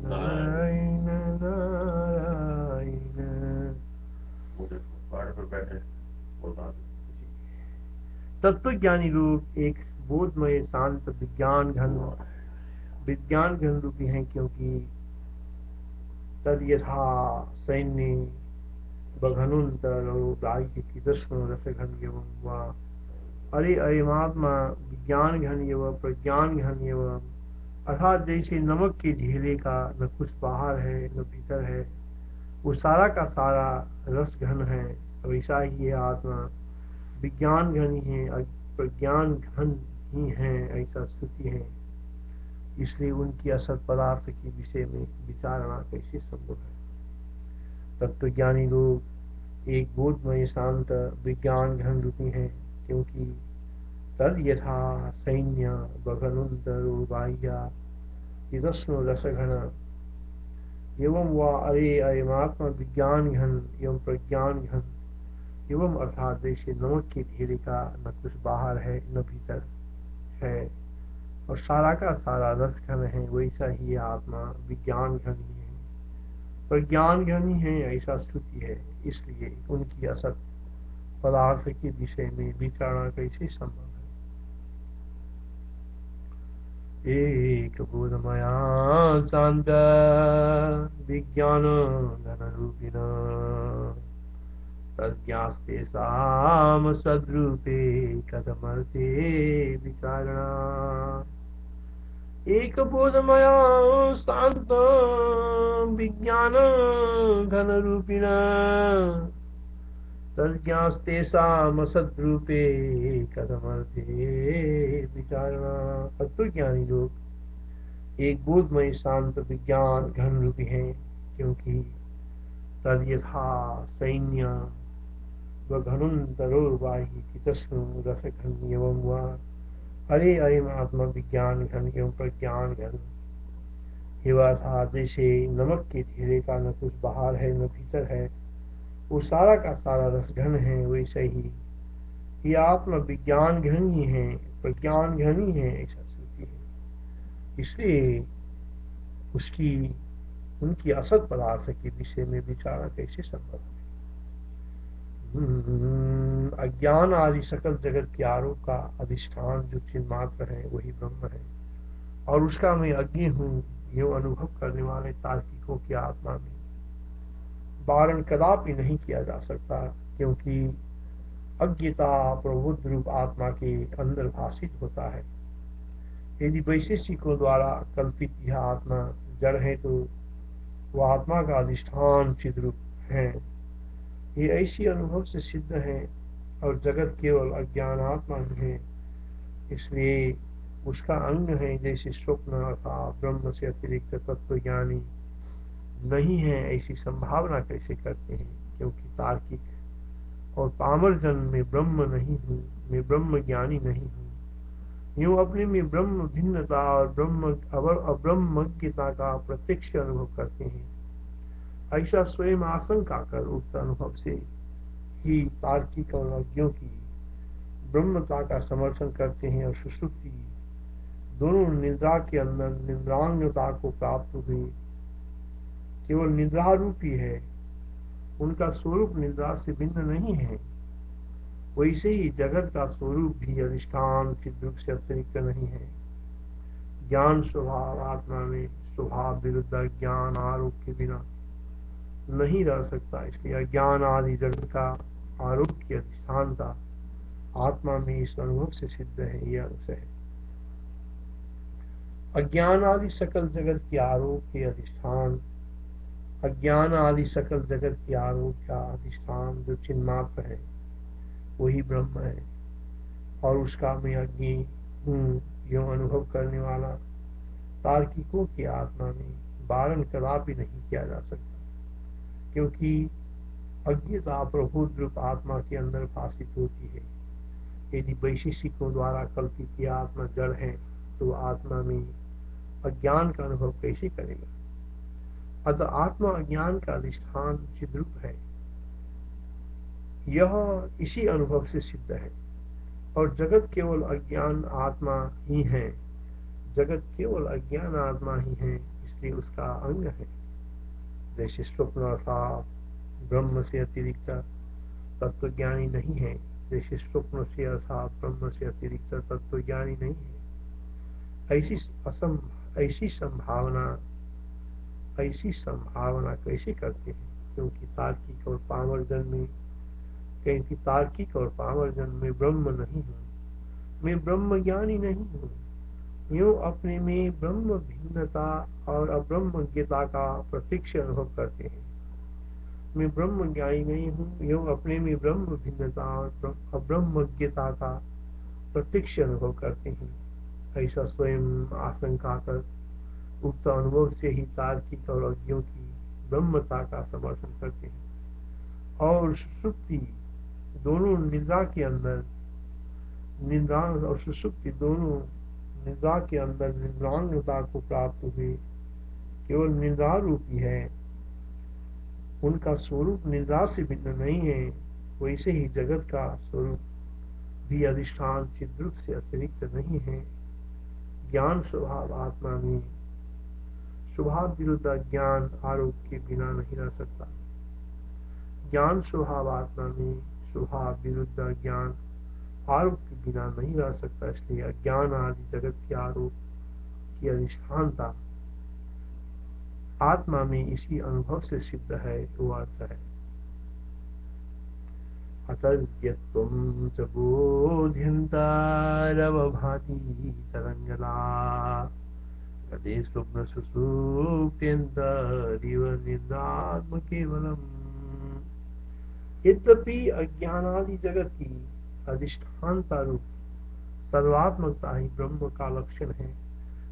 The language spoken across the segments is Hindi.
नारायण नारायण। पहाड़ पर बैठे तत्वज्ञानी लोग एक बोधमय शांत विज्ञान घन रूपी हैं, क्योंकि तद यथा सैन्य बघनुंतर राज्य की दस्म रसघन एवं व अरे अयमात्मा विज्ञान घन एवं प्रज्ञान घन एवं, अर्थात जैसे नमक के ढेले का न कुछ बाहर है न भीतर है, वो सारा का सारा रस घन है, वैसा ही ये आत्मा विज्ञान घन ही है, प्रज्ञान घन ही है, ऐसा स्तुति है। इसलिए उनकी असत पदार्थ के विषय में विचारणा कैसे संभव है। तत्वज्ञानी लोग एक बोधमय शांत विज्ञान घन रूपी हैं, क्योंकि तद यथा सैन्य बघनुंतरो बाह्या तिरस्नो रसघन एवं व अरे अयमात्मा विज्ञान घन एवं प्रज्ञान घन एवं, अर्थात जैसे नमक के ढेले का न कुछ बाहर है न भीतर है और सारा का सारा रस घन है, वैसा ही आत्मा विज्ञान घन ही है, प्रज्ञान घन ही है, ऐसा स्तुति है। इसलिए उनकी असत पदार्थ के विषय में विचारणा कैसे संभव है। एक बोधमया शांत विज्ञान घन रूपिण तज्ञास्तेषां सद्रूपे कथमर्थे विचारणा। एक बोधमया शांत विज्ञान घन रूपिण तज्ञास्तेषां सद्रूपे कथमर्थे विचारणा। तत्वज्ञानी लोग एक बोधमय शांत विज्ञान घन रूपी हैं, क्योंकि तद यथा सैन्य घनुंतरोर्वाही तस्म रसघन एवं व अरे अयम आत्मा विज्ञान घन एवं प्रज्ञान घन एवं, था जैसे नमक के ढेले का न कुछ बाहर है न भीतर है, वो सारा का सारा रसघन है, वैसे ही ये आत्मा विज्ञान घन ही है, प्रज्ञान घन ही है, ऐसा श्रुति है। इसलिए उनकी असत पदार्थ के विषय में विचार कैसे संभव है। अज्ञान आदि सकल जगत के आरोप का अधिष्ठान जो चिन्मात्र है वही ब्रह्म है, और उसका मैं अज्ञ हूँ ये अनुभव करने वाले तार्किकों की आत्मा में वारण कदापि नहीं किया जा सकता, क्योंकि अज्ञता प्रबुद्ध रूप आत्मा के अंदर भाषित होता है। यदि वैशेषिकों द्वारा कल्पित यह आत्मा जड़ है तो वह आत्मा का अधिष्ठान चिद्रूप है, ये ऐसी अनुभव से सिद्ध है, और जगत केवल अज्ञानात्मा है, इसलिए उसका अंग है। जैसे स्वप्न अर्थात ब्रह्म से अतिरिक्त तत्वज्ञानी नहीं है, ऐसी संभावना कैसे करते हैं, क्योंकि तार्किक और पामर जन में ब्रह्म नहीं हूँ, मैं ब्रह्म ज्ञानी नहीं हूँ, यूं अपने में ब्रह्म भिन्नता और अब्रह्मज्ञता का प्रत्यक्ष अनुभव करते हैं। ऐसा स्वयं आशंका कर उक्त अनुभव से ही तार्किक और अज्ञों की ब्रह्मता का समर्थन करते हैं, और सुषुप्ति दोनों निद्रा के अंदर निद्रांगता को प्राप्त हुई केवल निद्रा रूपी है, उनका स्वरूप निद्रा से भिन्न नहीं है। वैसे ही जगत का स्वरूप भी अधिष्ठान चिद्रूप से अतिरिक्त नहीं है। ज्ञान स्वभाव आत्मा में स्वभाव विरुद्ध ज्ञान आरोप के बिना नहीं रह सकता, इसलिए अज्ञान आदि जगत का आरोप की अधिष्ठानता आत्मा में इस अनुभव से सिद्ध है। यह अंश है अज्ञान आदि सकल जगत के आरोप के अधिष्ठान, अज्ञान आदि सकल जगत के आरोप का अधिष्ठान जो चिन्मात्र है वही ब्रह्म है, और उसका मैं अज्ञ हूँ यो अनुभव करने वाला तार्किकों की आत्मा में वारण कदापि नहीं किया जा सकता, क्योंकि अज्ञता प्रभुत रूप आत्मा के अंदर भाषित होती है। यदि वैशेषिकों द्वारा कल्पित यह आत्मा जड़ है तो आत्मा में अज्ञान का अनुभव कैसे करेगा। अतः आत्मा अज्ञान का अधिष्ठान चिद्रूप है, यह इसी अनुभव से सिद्ध है, और जगत केवल अज्ञान आत्मा ही है, जगत केवल अज्ञान आत्मा ही है। इसलिए उसका अंग है। जैसे स्वप्न अर्थात ब्रह्म से अतिरिक्त तत्वज्ञानी नहीं है, जैसे स्वप्न से अर्थात ब्रह्म से अतिरिक्त तत्वज्ञानी नहीं है, ऐसी संभावना कैसे करते हैं? क्योंकि तार्किक और पामर जन में ब्रह्म नहीं हूँ, मैं ब्रह्म ज्ञानी नहीं हूँ, यूं अपने में ब्रह्म भिन्नता और अब्रह्मज्ञता का प्रत्यक्ष अनुभव करते हैं। मैं ब्रह्म ज्ञानी नहीं हूँ, यूं अपने में ब्रह्म भिन्नता और अब्रह्मज्ञता का प्रत्यक्ष अनुभव करते हैं। ऐसा स्वयं आशंका कर उक्त अनुभव से ही तार्किक और अज्ञों की ब्रह्मता का समर्थन करते हैं। और सुषुप्ति दोनों निद्रा के अंदर निद्रांगता को प्राप्त हुए केवल निद्रा रूपी है, उनका स्वरूप निद्रा से भिन्न नहीं है। वैसे ही जगत का स्वरूप भी अधिष्ठान चिद्रूप से अतिरिक्त नहीं है। ज्ञान स्वभाव आत्मा में स्वभाव विरुद्ध ज्ञान आरोप के बिना नहीं रह सकता। ज्ञान स्वभाव आत्मा में स्वभाव विरुद्ध ज्ञान आरोप के बिना नहीं रह सकता। इसलिए अज्ञान आदि जगत के आरोप की अधिष्ठानता आत्मा में इसी अनुभव से सिद्ध है। वो अर्थ है अतर्क्यत्वं च बोध्यन्तारवभाति तरंगला गते स्वप्न सुषुप्त्यन्तरिव निद्रात्म केवलम्। यद्यपि अज्ञानादि जगत की अधिष्ठानता रूप सर्वात्मकता ही ब्रह्म का लक्षण है,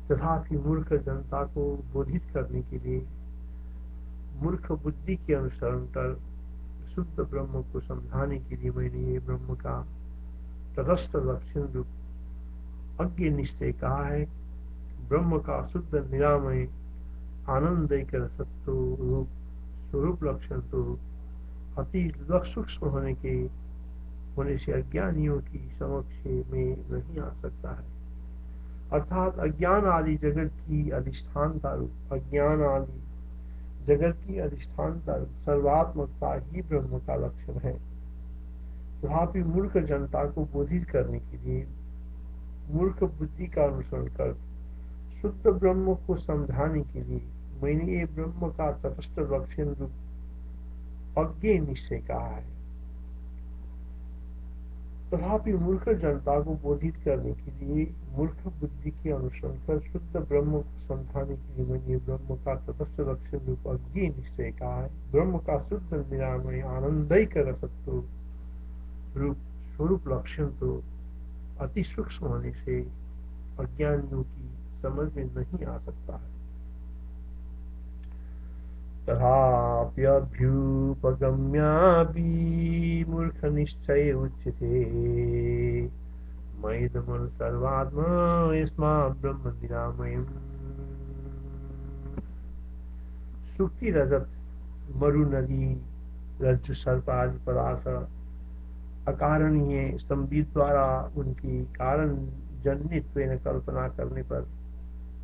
तथापि मूर्ख जनता को बोधित करने के लिए मूर्ख बुद्धि के अनुसरण कर शुद्ध ब्रह्म को समझाने के लिए मैंने ये ब्रह्म का तटस्थ लक्षण रूप अज्ञ निश्चय कहा है। ब्रह्म का शुद्ध निरामय आनंदिक रसत्व रूप स्वरूप लक्षण तो अति सूक्ष्म होने से अज्ञानियों की समक्ष में नहीं आ सकता है। अर्थात अज्ञान आदि जगत की अधिष्ठानता रूप सर्वात्मकता ही ब्रह्म का लक्षण है। तथापि मूर्ख जनता को बोधित करने के लिए मूर्ख बुद्धि का अनुसरण कर शुद्ध ब्रह्म को समझाने के लिए मैंने ये ब्रह्म का तटस्थ लक्षण रूप अज्ञ निश्चय कहा है। तथापि मूर्ख जनता को बोधित करने के लिए मूर्ख बुद्धि के अनुसरण कर शुद्ध ब्रह्म को समझाने के लिए मैंने ब्रह्म का तटस्थ लक्षण रूप अज्ञ निश्चय कहा है। ब्रह्म का शुद्ध निरामय आनंदिक रसत्व रूप स्वरूप लक्षण तो अति सूक्ष्म होने से अज्ञानियों की समझ में नहीं आ सकता है। तथाप्यभ्युपगम्यापि मूर्ख निश्चय उच्यते मयिदमनु सर्वात्मा यस्मात् ब्रह्म निरामयम्। सुक्ति रजत मरु नदी रज्जु सर्प आदि पदार्थ अकारणीय संबित द्वारा उनकी कारण जन्यत्व कल्पना करने पर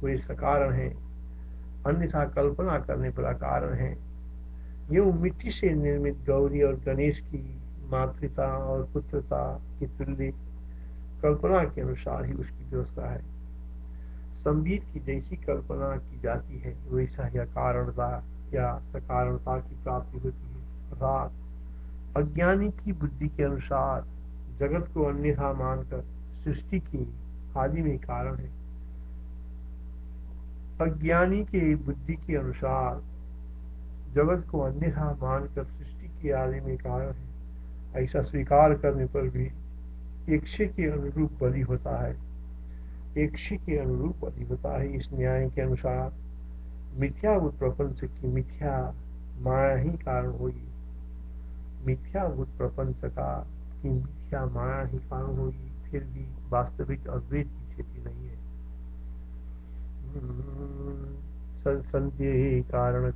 वे सकारण है, अन्यथा कल्पना करने पर अकारण है। यूं मिट्टी से निर्मित गौरी और गणेश की मातृता और पुत्रता की तुल्य कल्पना के अनुसार ही उसकी व्यवस्था है। संबित की जैसी कल्पना की जाती है वैसा ही अकारणता या सकारणता की प्राप्ति होती है। अर्थात अज्ञानी की बुद्धि के अनुसार जगत को अन्यथा मानकर सृष्टि की आदि में कारण है। अज्ञानी के बुद्धि के अनुसार जगत को अन्यथा मानकर सृष्टि के आदि में कारण है। ऐसा स्वीकार करने पर भी एकशे के अनुरूप बलि होता है। एकशे के अनुरूप बलि होता है। इस न्याय के अनुसार मिथ्याभूत प्रपंच की मिथ्या माया ही कारण होगी। मिथ्याभूत प्रपंच का की मिथ्या माया ही कारण होगी, फिर भी वास्तविक अद्वैत की स्थिति नहीं है। संति कारण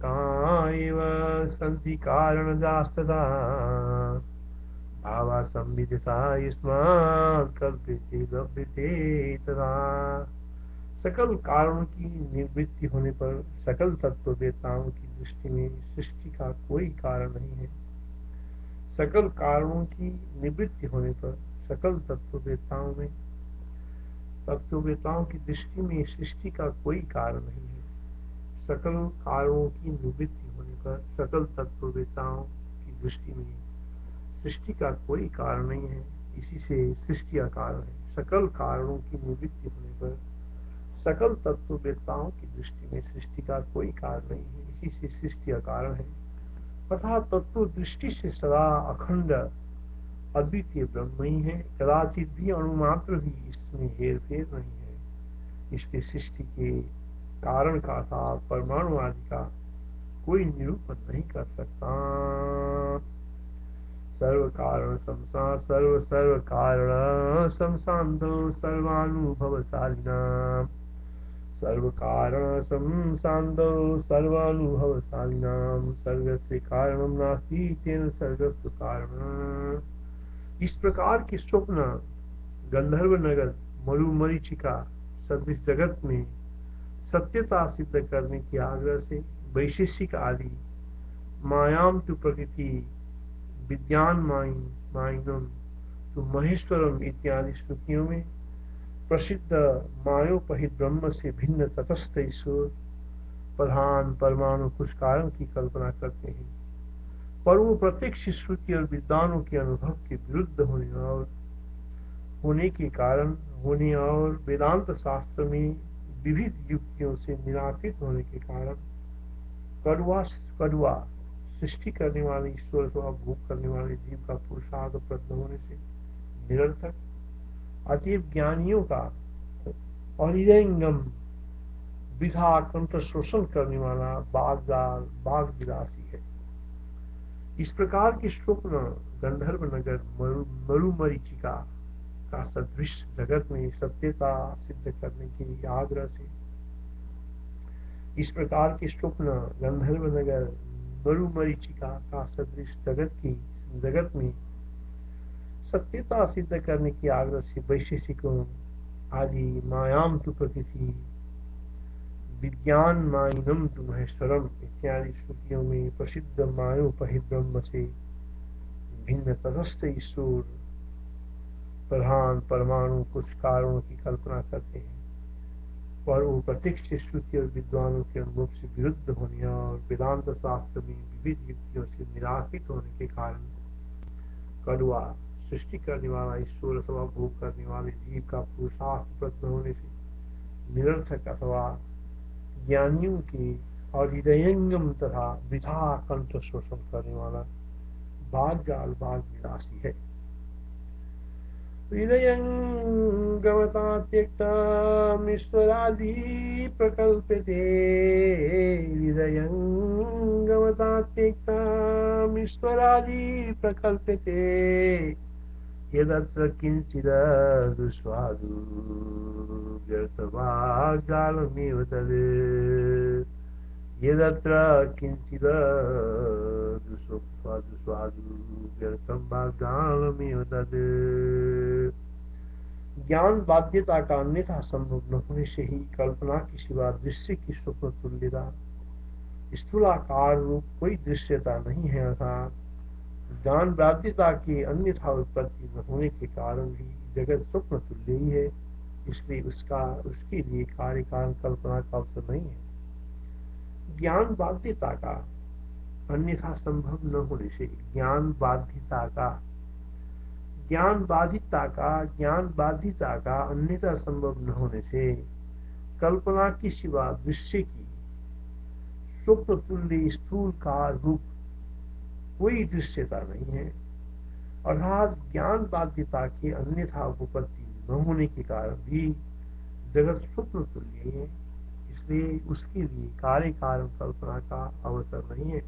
संति कारण जास्तता भावा संविदिता युष्मात् कल्प्यते लभ्यते तदा सकल कारणों की निवृत्ति होने पर सकल तत्ववेताओं की दृष्टि में सृष्टि का कोई कारण नहीं है। सकल कारणों की निवृत्ति होने पर सकल तत्ववेताओं की दृष्टि में सृष्टि का कोई कारण नहीं है। सकल कारणों की निवृत्ति होने पर सकल तत्ववेताओं की दृष्टि में सृष्टि का कोई कारण नहीं है, इसी से सृष्टि का कारण है। सकल कारणों की निवृत्ति होने पर सकल तत्ववेताओं की दृष्टि में सृष्टि का कोई कारण नहीं है, इसी से सृष्टि का कारण है। तथा तत्व दृष्टि से सदा अखंड अद्वितीय ब्रह्म ही है, कदाचित भी अणुमात्र भी इसमें हेरफेर नहीं है। इसके सृष्टि के कारण का अर्थात परमाणु आदि का कोई निरूपण नहीं कर सकता। सर्व कारण संसांतो सर्वानुभवशालिनाम् सर्व कारण संसांतो सर्वानुभवशालिनाम् सर्गस्य कारणं नास्ति तेन सर्गस्य कारणम्। इस प्रकार की स्वप्न गंधर्व नगर मरुमरीचिका सदृश जगत में सत्यता सिद्ध करने के आग्रह से वैशेषिक आदि मायाम तु प्रकृति विज्ञान माइनम तु महेश्वरम इत्यादि श्रुतियों में प्रसिद्ध मायोपहित ब्रह्म से भिन्न तटस्थ ईश्वर प्रधान परमाणु कुछ कारण की कल्पना करते हैं, पर वो प्रत्यक्ष श्रुति और विद्वानों के अनुभव के विरुद्ध होने के कारण होने और वेदांत शास्त्र में विविध युक्तियों से निराकृत होने के कारण कड़वा सृष्टि करने वाले ईश्वर को भोग करने वाले जीव का पुरुषार्थ प्रश्न होने से निरर्थक। अतएव ज्ञानियों का और हृदयंगम विधा कंठ शोषण करने वाला बाघ विलासी है। इस प्रकार की स्वप्न गंधर्व नगर मरुमरीचिका का सदृश जगत में सत्यता सिद्ध करने के आग्रह से इस प्रकार के स्वप्न गंधर्व नगर मरुमरीचिका का सदृश जगत में सत्यता सिद्ध करने के आग्रह से वैशेषिकों आदि मायाम तु प्रकृति विज्ञान माइनम तु महेश्वरम इत्यादि श्रुतियों में प्रसिद्ध मायोपहित ब्रह्म से भिन्न तटस्थ ईश्वर प्रधान परमाणु कुछ कारणों की कल्पना करते हैं, पर वो प्रत्यक्ष श्रुति और विद्वानों के अनुभव से विरुद्ध होने और वेदांत शास्त्र में विविध युक्तियों से निराकृत होने के कारण कड़वा सृष्टि करने वाला ईश्वर अथवा भोग करने वाले जीव का पुरुषार्थ प्रश्न होने से निरर्थक अथवा ज्ञानियों के और हृदयंगम तथा विधा कंठ शोषण करने वाला बाघ विलासी है। हृदयंगमता त्यक्तमीश्वरादि प्रकल्पते हृदयंगमता त्यक्तमीश्वरादि प्रकल्पते यदत्र किंचिदुस्वादु व्यर्थवाग्जालमेव तद् यदत्र किंचिदुस्वादु व्यर्थं वाग्जालमेव तद्। ज्ञान बाध्यता का अन्यथा संभव न होने से ही कल्पना की सिवा दृश्य की स्वप्न तुल्यता स्थूलाकार रूप कोई दृश्यता नहीं है, अर्थात ज्ञान बाध्यता की अन्यथा उत्पत्ति न होने के कारण भी जगत स्वप्न तुल्य ही है, इसलिए उसके लिए कार्य कारण कल्पना का अवसर नहीं है। ज्ञान बाध्यता का अन्यथा संभव न होने से ज्ञान बाधिता का अन्यथा संभव न होने से कल्पना की सिवा दृश्य की स्वप्न तुल्य स्थूल का रूप कोई दृश्यता नहीं है, अर्थात ज्ञान बाध्यता के अन्यथा उपपत्ति न होने के कारण भी जगत स्वप्न तुल्य है, इसलिए उसके लिए कार्य कारण कल्पना का अवसर नहीं है।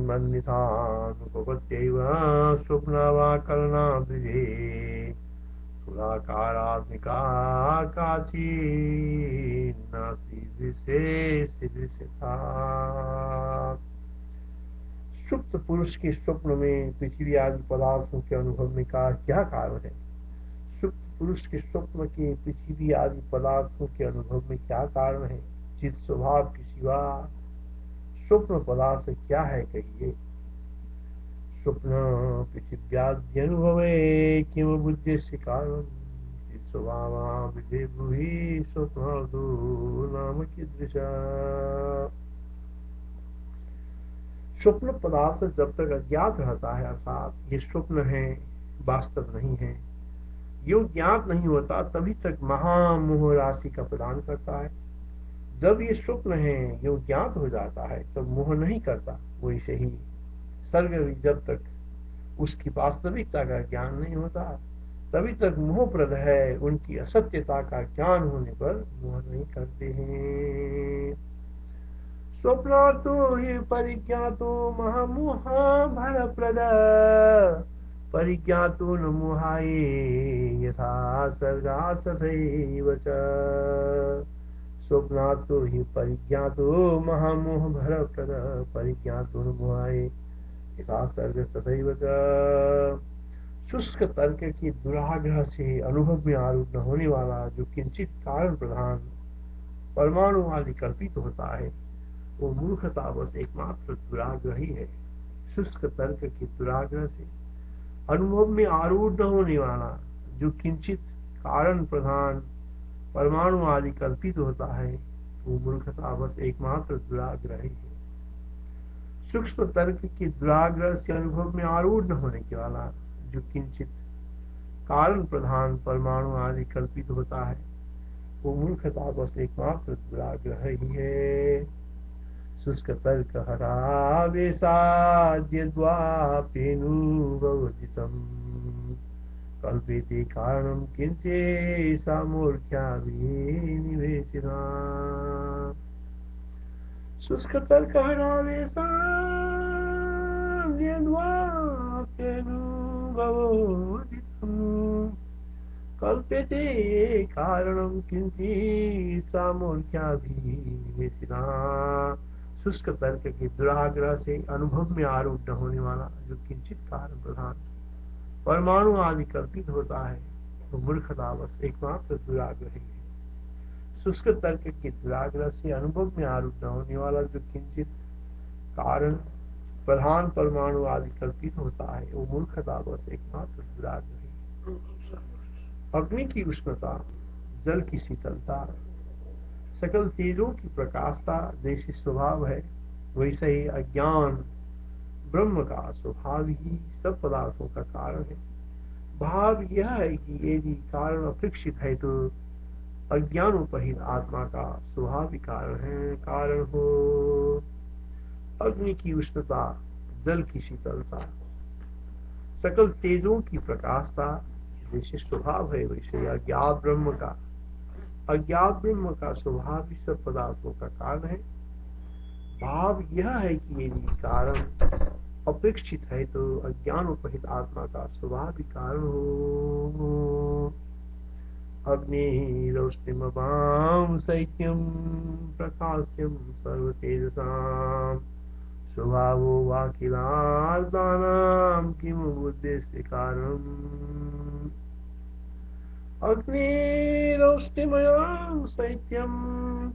अन्यथानुपपत्त्यैव स्वप्नावाकलनाद्विजे स्थूलाकारात्मिका काचिन्नास्ति दृश्यता। सुप्त पुरुष के स्वप्न में पृथ्वी आदि पदार्थों के अनुभव में का क्या कारण है? सुप्त पुरुष के स्वप्न के पृथ्वी आदि पदार्थों के अनुभव में क्या कारण है? चित स्वभाव की सिवा स्वप्न पदार्थ क्या है कहिए? स्वप्न पृथिव्याद्यनुभवे किम बुद्धि से कारण चित स्वभाव विधे ब्रूहि स्वप्नादो नाम कीदृशा। स्वप्न पदार्थ जब तक अज्ञात रहता है, अर्थात ये स्वप्न है, वास्तव नहीं है, यो ज्ञात नहीं होता, तभी तक महामोह राशि का प्रदान करता है। जब ये स्वप्न है, यो ज्ञात हो जाता है, तब मोह नहीं करता। वैसे ही सर्ग भी जब तक उसकी वास्तविकता का ज्ञान नहीं होता, तभी तक मोहप्रद है। उनकी असत्यता का ज्ञान होने पर मोह नहीं करते हैं। स्वप्नातो हि परिज्ञातो महामोहा भरप्रद परिज्ञातो न मोहाये यथा सर्गा तथैव च। स्वप्नातो हि परिज्ञातो महामोह भरप्रद परिज्ञातो न मोहाये यथा सर्ग तथैव च। शुष्क तर्क की दुराग्रह से अनुभव में आरूढ़ न होने वाला जो किंचित कारण प्रधान परमाणु आदि कल्पित होता है, वो मूर्खता बस एकमात्र दुराग्रह ही है। शुष्क तर्क की दुराग्रह से अनुभव में आरूढ़ न होने वाला जो किंचित कारण प्रधान परमाणु आदि कल्पित होता है, वो मूर्खता बस एकमात्र दुराग्रह ही है। सूक्ष्म तर्क की दुराग्रह से अनुभव में आरूढ़ न होने के वाला जो किंचित कारण प्रधान परमाणु आदि कल्पित होता है, वो मूर्खता बस एकमात्र दुराग्रह ही है। शुष्क तर्क हरावेशाद्यद्वापेनुभवजितम् कल्पेते कारणं किंचेषा मूर्ख्याभिनिवेशिना। शुष्क तर्क हरावेशाद्यद्वापेनुभवजितम् कल्पेते कारणं किंचिषा मूर्ख्याभिनिवेशिना। शुष्क तर्क की दुराग्रह से अनुभव में आरूढ़ न होने वाला जो किंचित कारण प्रधान परमाणु आदि कल्पित होता है, तो मूर्खता बस एकमात्र दुराग्रह ही है। शुष्क तर्क की दुराग्रह से अनुभव में आरूढ़ न होने वाला जो किंचित कारण प्रधान परमाणु आदि कल्पित होता है, वो मूर्खता बस एकमात्र दुराग्रह ही है। अग्नि की उष्णता, जल की शीतलता, सकल तेजों की प्रकाशता जैसी स्वभाव है, वैसे ही अज्ञान ब्रह्म का स्वभाव ही सब पदार्थों का कारण है। भाव यह है कि यदि कारण अपेक्षित है तो अज्ञानोपहित आत्मा का स्वभाव भी कारण है। कारण हो अग्नि की उष्णता, जल की शीतलता, सकल तेजों की प्रकाशता जैसे स्वभाव है, वैसे अज्ञात ब्रह्म का स्वभाव ही सब पदार्थों का कारण है। भाव यह है कि यदि कारण अपेक्षित है तो अज्ञान उपहित आत्मा का स्वभाव भी कारण हो। अग्निरौष्टिमपां शैत्यं प्रकाश्यं सर्वतेजसां स्वभावो वाखिलार्दानां किमु बुद्धेस्य कारणम्। अग्निरौष्टिमयां शैत्यं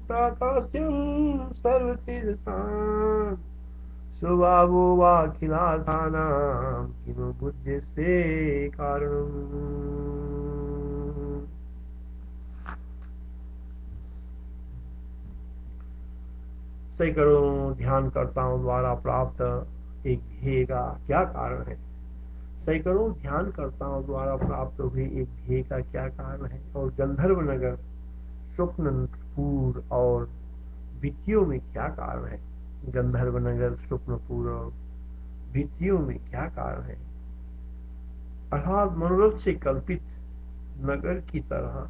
प्रकाश्यं सर्वतेजसां स्वभावो वाखिलार्थानां किमु बुद्धेस्य कारणम्। सैकड़ों ध्यानकर्ताओं द्वारा प्राप्त एक ध्येय का क्या कारण है? सैकड़ों ध्यानकर्ताओं द्वारा प्राप्त हुए एक ध्येय का क्या कारण है? और गंधर्व नगर, स्वप्नपुर और भित्तियों में क्या कारण है? गंधर्व नगर, स्वप्नपुर और भित्तियों में क्या कारण है? अर्थात मनोरथ से कल्पित नगर की तरह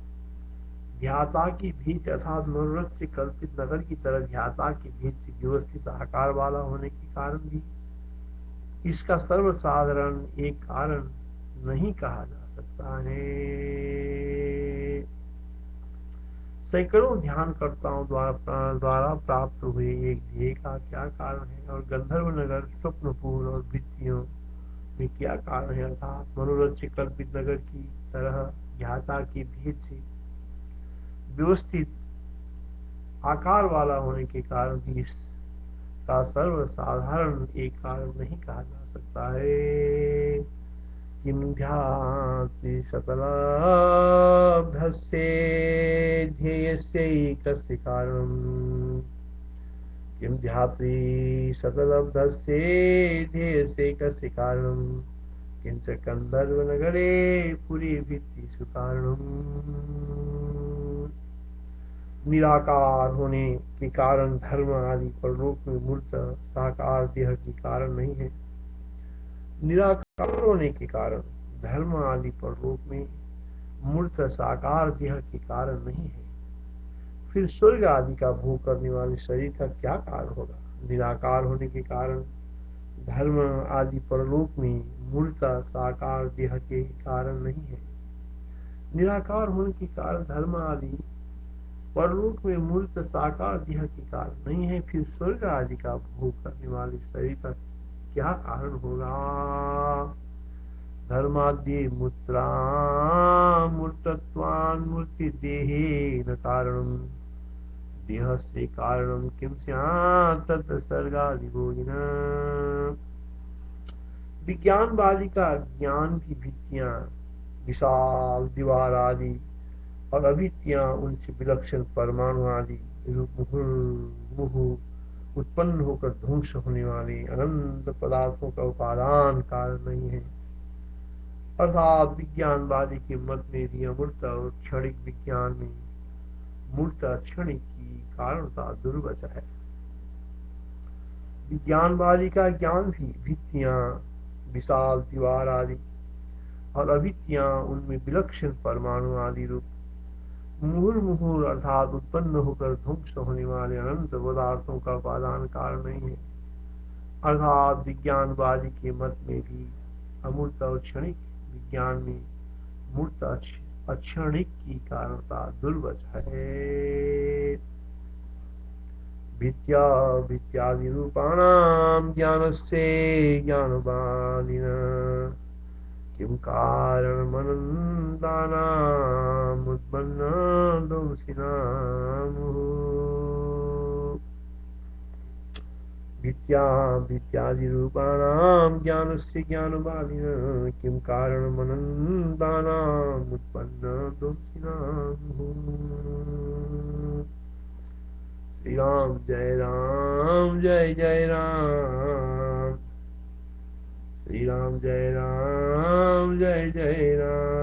ध्याता की भीत, अर्थात मनोरथ से कल्पित नगर की तरह ध्याता की भीत से व्यवस्थित आकार वाला होने के कारण भी इसका सर्वसाधारण एक कारण नहीं कहा जा सकता है। सैकड़ों ध्यानकर्ताओं द्वारा प्राप्त हुए एक ध्येय का क्या कारण है? और गंधर्व नगर, स्वप्नपुर और भित्तियों में क्या कारण है? अर्थात मनोरथ से कल्पित नगर की तरह ज्ञाता के भेद से व्यवस्थित आकार वाला होने के कारण भी इसका सर्वसाधारण एक कारण नहीं कहा जा सकता है। किम ध्याति सकलाभ्यस्य ध्येयस्यैकस्य कारणम्। किम ध्याति सकलब्धस्य ध्येयस्यैकस्य कारणम्। किंच कंदर्वनगरे पुरी भित्तिषु कारणम्। निराकार होने के कारण धर्म आदि परलोक में मूर्त साकार देह के कारण नहीं है। निराकार होने के कारण धर्म आदि परलोक में मूर्त साकार देह के कारण नहीं है। फिर स्वर्ग आदि का भोग करने वाले शरीर का क्या कारण होगा। निराकार होने के कारण धर्म आदि परलोक में मूर्त साकार देह के कारण नहीं है। निराकार होने के कारण धर्म आदि परलोक में मूर्त साकार देह के कारण नहीं है। फिर स्वर्ग आदि का भोग करने वाले शरीर का क्या कारण होगा। धर्माद्य मूर्ता मूर्तत्वान् मूर्ति देहे न कारणम्। देह से कारणम किम स्यात् तत् सर्गादिभोगिना। विज्ञानवादी का ज्ञान की भित्तियां विशाल दीवार आदि और अभित्तियां उनसे विलक्षण परमाणु आदि मुहुर्मुहु उत्पन्न होकर ध्वंस होने वाले अनंत पदार्थों का उपादान कारण नहीं है। अर्थात विज्ञानवादी के मत में भी अमूर्त और क्षणिक विज्ञान में मूर्त क्षणिक की कारणता दुर्वच है। विज्ञानवादी का ज्ञान भी भित्तियां विशाल दीवार आदि और अभित्तियां उनमें विलक्षण परमाणु आदि रूप मुहुर्मुहुर अर्थात उत्पन्न होकर ध्वंस होने वाले अनंत पदार्थों का उपादान कारण नहीं है। अर्थात विज्ञानवादी के मत में भी अमूर्त और क्षणिक विज्ञान में मूर्त अक्षणिक की कारणता दुर्वच है। विद्या विद्यादि रूपाणाम ज्ञानस्य ज्ञानवादिना किम कारणमनन्तानाम् उत्पन्नदोषिणाम्। विद्या विद्यादि रूपाणाम ज्ञानस्य ज्ञानवादिना किम कारणमनन्तानाम् उत्पन्नदोषिणाम्। श्री राम जय राम जय जय राम। श्री राम जय राम जय जय राम।